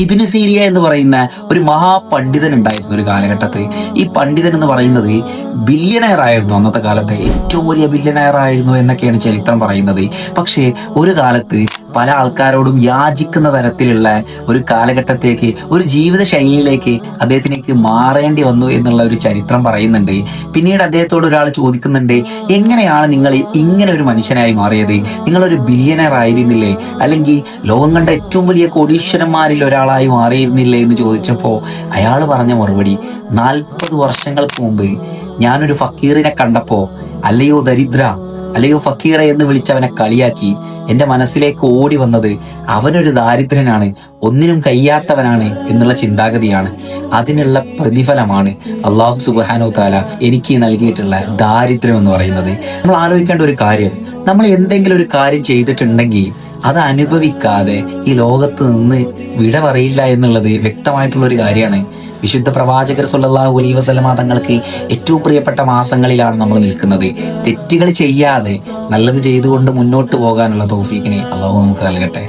ഇബ്നു സീരിയ എന്ന് പറയുന്ന ഒരു മഹാപണ്ഡിതൻ ഉണ്ടായിരുന്നു ഒരു കാലഘട്ടത്തിൽ. ഈ പണ്ഡിതൻ എന്ന് പറയുന്നത് ബില്യനയർ ആയിരുന്നു. അന്നത്തെ കാലത്തെ ഏറ്റവും വലിയ ബില്യനയർ ആയിരുന്നു എന്നൊക്കെയാണ് ചരിത്രം പറയുന്നത്. പക്ഷേ ഒരു കാലത്ത് പല ആൾക്കാരോടും യാചിക്കുന്ന തരത്തിലുള്ള ഒരു കാലഘട്ടത്തേക്ക്, ഒരു ജീവിത ശൈലിയിലേക്ക് അദ്ദേഹത്തിനേക്ക് മാറേണ്ടി വന്നു എന്നുള്ള ഒരു ചരിത്രം പറയുന്നുണ്ട്. പിന്നീട് അദ്ദേഹത്തോട് ഒരാൾ ചോദിക്കുന്നുണ്ട്, എങ്ങനെയാണ് നിങ്ങൾ ഇങ്ങനെ ഒരു മനുഷ്യനായി മാറിയത്? നിങ്ങളൊരു ബില്യനയർ ആയിരുന്നില്ലേ? അല്ലെങ്കിൽ ലോകം കണ്ട ഏറ്റവും വലിയ കോടീശ്വരന്മാരിൽ ഒരാളായി മാറിയിരുന്നില്ലേ എന്ന് ചോദിച്ചപ്പോൾ അയാൾ പറഞ്ഞ മറുപടി, 40 വർഷങ്ങൾക്ക് മുമ്പ് ഞാനൊരു ഫക്കീറിനെ കണ്ടപ്പോ, അല്ലയോ ദരിദ്ര, അല്ലയോ ഫക്കീറ എന്ന് വിളിച്ചവനെ കളിയാക്കി എന്റെ മനസ്സിലേക്ക് ഓടി വന്നത് അവനൊരു ദാരിദ്ര്യനാണ്, ഒന്നിനും കഴിയാത്തവനാണ് എന്നുള്ള ചിന്താഗതിയാണ്. അതിനുള്ള പ്രതിഫലമാണ് അള്ളാഹു സുബ്ഹാനഹു തആല എനിക്ക് നൽകിയിട്ടുള്ള ദാരിദ്ര്യം എന്ന് പറയുന്നത്. നമ്മൾ ആലോചിക്കേണ്ട ഒരു കാര്യം, നമ്മൾ എന്തെങ്കിലും ഒരു കാര്യം ചെയ്തിട്ടുണ്ടെങ്കിൽ അത് അനുഭവിക്കാതെ ഈ ലോകത്ത് നിന്ന് വിട പറയില്ല എന്നുള്ളത് വ്യക്തമായിട്ടുള്ള ഒരു കാര്യമാണ്. വിശുദ്ധ പ്രവാചകർ സ്വല്ലല്ലാഹു അലൈഹി വസല്ലമ തങ്ങൾക്ക് ഏറ്റവും പ്രിയപ്പെട്ട മാസങ്ങളിലാണ് നമ്മൾ നിൽക്കുന്നത്. തെറ്റുകൾ ചെയ്യാതെ നല്ലത് ചെയ്തുകൊണ്ട് മുന്നോട്ട് പോകാനുള്ള തൗഫീഖിനെ അള്ളാഹു നമുക്ക് നൽകട്ടെ.